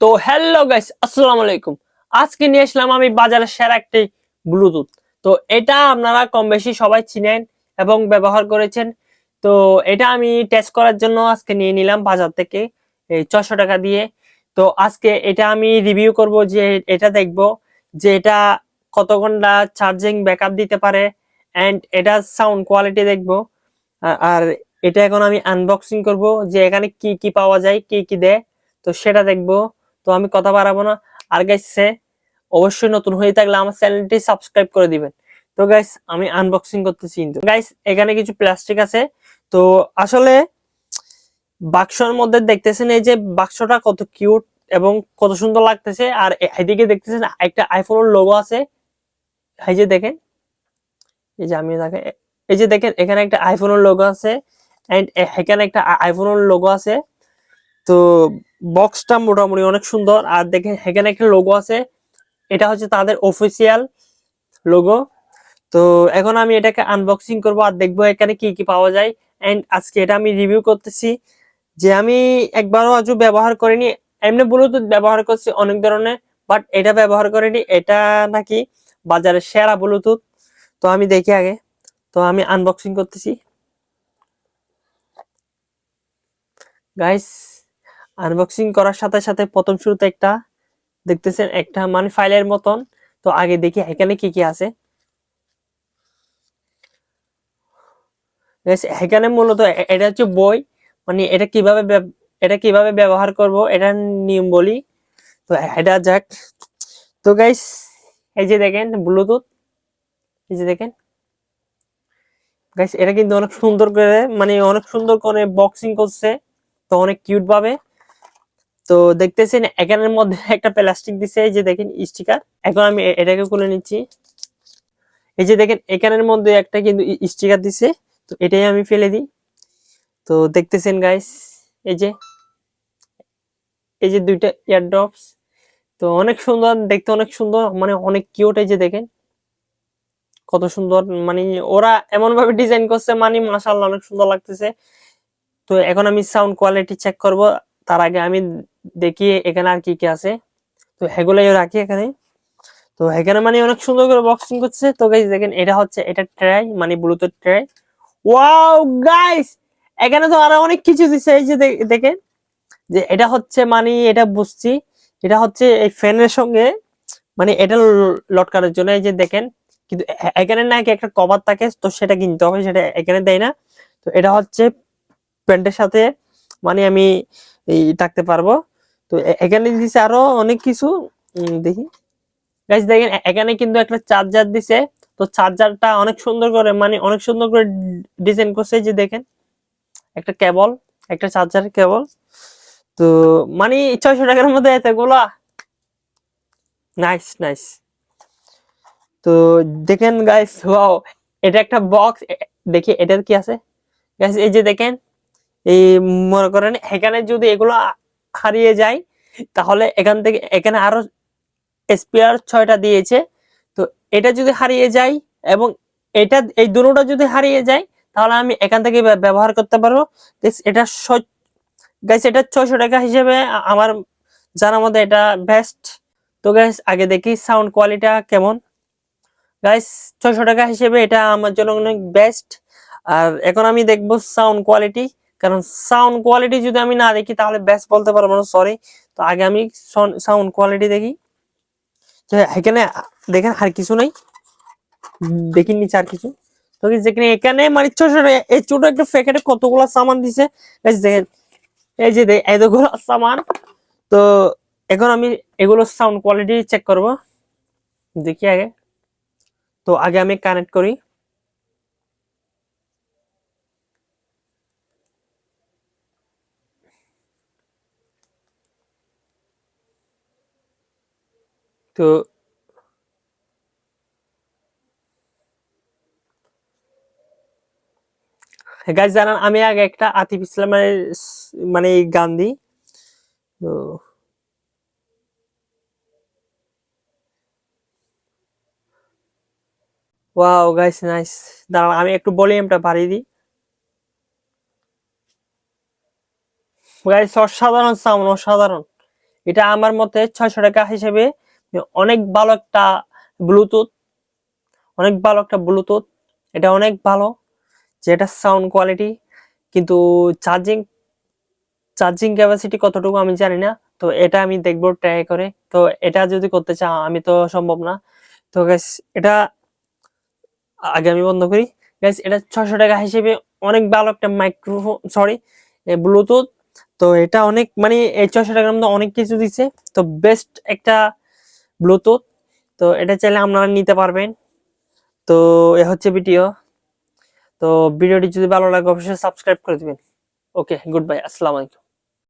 তো hello guys, আসসালামু আলাইকুম। আজকে নিয়ে আসলাম আমি বাজারের সেরা একটি ব্লুটুথ। তো এটা আপনারা কম বেশি সবাই চিনেন এবং ব্যবহার করেছেন। তো এটা আমি টেস্ট করার জন্য আজকে নিয়ে নিলাম বাজার থেকে এই 600 টাকা দিয়ে। তো আজকে এটা আমি রিভিউ করব, যে এটা দেখব যে এটা কত ঘন্টা চার্জিং ব্যাকআপ দিতে পারে, এন্ড এটা সাউন্ড কোয়ালিটি দেখব। আর এটা এখন আমি আনবক্সিং করব, যে এখানে কি কি পাওয়া যায়, কি কি দেয়, তো সেটা দেখবো। তো আমি কথা বাড়াবো না। আর গাইস, অবশ্যই নতুন হয়ে থাকলে আমার চ্যানেলটি সাবস্ক্রাইব করে দিবেন। তো গাইস, আমি আনবক্সিং করতেছি। কিন্তু গাইস, এখানে কিছু প্লাস্টিক আছে। তো আসলে বাক্সর মধ্যে দেখতেছেন এই যে বাক্সটা কত কিউট এবং কত সুন্দর লাগতেছে। আর এদিকে দেখতেছেন একটা আইফোনের লোগো আছে। এই যে দেখেন, এই যে আমি দেখেন, এই যে দেখেন এখানে একটা আইফোনের লোগো আছে, এন্ড এখানে একটা আইফোনের লোগো আছে। তো বক্সটা মোটামুটি অনেক সুন্দর। আর দেখেন এখানে একটা লোগো আছে, এটা হচ্ছে তাদের অফিসিয়াল লোগো। তো এখন আমি এটাকে আনবক্সিং করব আর দেখবো এখানে কি কি পাওয়া যায়। এন্ড আজকে এটা আমি রিভিউ করতেছি, যে আমি একবারও আজও ব্যবহার করিনি। এমনি ব্লুটুথ ব্যবহার করছি অনেক ধরনের, বাট এটা ব্যবহার করিনি। এটা নাকি বাজারের সেরা ব্লুটুথ। তো আমি দেখি আগে। তো আমি আনবক্সিং করতেছি গাইস। আনবক্সিং করার সাথে সাথে প্রথম শুরুতে একটা দেখতেছেন একটা মানে ফাইলের মতন। তো আগে দেখি এখানে কি কি আছে। এখানে মূলত এটা হচ্ছে বই, মানে এটা কিভাবে ব্যবহার করব এটা নিয়ম বলি। তো এটা যাক। তো গাইস, এই যে দেখেন ব্লুটুথ, এই যে দেখেন গাইস, এটা কিন্তু অনেক সুন্দর করে, মানে অনেক সুন্দর করে বক্সিং করছে। তো অনেক কিউট ভাবে। তো দেখতেছেন এখানের মধ্যে একটা প্লাস্টিক দিছে, এই যে দেখেন স্টিকার। এখন আমি এটাকে খুলে নিচ্ছি। এই যে দেখেন এখানের মধ্যে একটা কিন্তু স্টিকার দিছে। তো এটাই আমি ফেলে দিই। তো দেখতেছেন গাইস, এই যে এই যে দুইটা ইয়ারড্রপস। তো অনেক সুন্দর দেখতে, অনেক সুন্দর, মানে অনেক কিউট। এই যে দেখেন কত সুন্দর, মানে ওরা এমন ভাবে ডিজাইন করছে, মানে মাশাআল্লাহ অনেক সুন্দর লাগতেছে। তো এখন আমি সাউন্ড কোয়ালিটি চেক করব। তার আগে আমি দেখি এখানে আর কি কি আছে। তো এগুলাই রাখি এখানে। তো এখানে মানে অনেক সুন্দর করে বক্সিং করছে। তো গাইস দেখেন, এটা হচ্ছে এটা ট্রাই, মানে ব্লুটুথ ট্রাই। ওয়াও গাইস, এখানে তো আরো অনেক কিছু দিছে। এই যে দেখেন, যে এটা হচ্ছে, মানে এটা বুঝছি, এটা হচ্ছে এই ফ্যানের সঙ্গে, মানে এটা লটকানোর জন্য। এই যে দেখেন, কিন্তু এখানে নাকি একটা কভার থাকে, তো সেটা কিনতে হবে, সেটা এখানে দেয় না। তো এটা হচ্ছে প্যান্টের সাথে, মানে আমি এই থাকতে পারবো। তো এখানে দিছে আরো অনেক কিছু। দেখি গাইস, দেখেন এখানে কিন্তু একটা চার্জার দিছে। তো চার্জারটা অনেক সুন্দর করে, মানে অনেক সুন্দর করে ডিজাইন করছে। এই যে দেখেন একটা কেবল, একটা চার্জারের কেবল। তো মানে 600 টাকার মধ্যে এতগুলা, নাইস নাইস। তো দেখেন গাইস, ওয়াও, এটা একটা বক্স। দেখি এটার কি আছে গাইস। এই যে দেখেন, এই মনে করেন এখানে যদি এগুলো হারিয়ে যায়, তাহলে এখান থেকে এখানে আরো স্পেয়ার 6টা দিয়েছে। তো এটা যদি হারিয়ে যায় এবং এটা, এই দুটোটা যদি হারিয়ে যায়, তাহলে আমি এখান থেকে ব্যবহার করতে পারবো। এটা গাইস, এটা 600 টাকা হিসেবে আমার জানার মধ্যে এটা বেস্ট। তো গাইস, আগে দেখি সাউন্ড কোয়ালিটিটা কেমন। গাইস, 600 টাকা হিসেবে এটা আমার জন্য অনেক বেস্ট। আর এখন আমি দেখবো সাউন্ড কোয়ালিটি, কারণ সাউন্ড কোয়ালিটি যদি আমি না দেখি তাহলে বেস্ট বলতে পারবো না, সরি। তো আগে আমি সাউন্ড কোয়ালিটি দেখি। তো এখানে দেখেন আর কিছু নাই, দেখি নিচে আর কিছু। তো যেখানে এখানে মানে 600 টাকা এই ছোট একটা প্যাকেটে কতগুলো সামান দিছে। গাইস দেখেন, এই যে এতগুলো সামান। তো এখন আমি এগুলো সাউন্ড কোয়ালিটি চেক করব, দেখি আগে। তো আগে আমি কানেক্ট করি। তো গাইস, জানান আমি আগে একটা আতিফ ইসলামের মানে গান দিই। তো ওয়াও গাইস, নাইস। দাঁড়ান আমি একটু ভলিউমটা বাড়িয়ে দিই। গাইস, অসাধারণ সাউন্ড, অসাধারণ। এটা আমার মতে 600 টাকা হিসেবে অনেক ভালো একটা ব্লুটুথ, অনেক ভালো একটা ব্লুটুথ। এটা অনেক ভালো, যেটা সাউন্ড কোয়ালিটি, কিন্তু চার্জিং চার্জিং ক্যাপাসিটি কতটুকু আমি জানি না। তো এটা আমি দেখবো ট্রাই করে। তো এটা যদি করতে চাও আমি তো সম্ভব না। তো গাইস এটা আগে আমি বন্ধ করি। গাইস এটা 600 টাকা হিসেবে অনেক ভালো একটা মাইক্রোফোন, সরি ব্লুটুথ। তো এটা অনেক মানে এই 600 টাকার মধ্যে অনেক কিছু দিচ্ছে। তো বেস্ট একটা ব্লুটুথ। তো এটা চাইলে আপনারা নিতে পারবেন। তো এ হচ্ছে ভিডিও। তো ভিডিওটি যদি ভালো লাগে অবশ্যই সাবস্ক্রাইব করে দিবেন। ওকে, গুড বাই, আসসালামু আলাইকুম।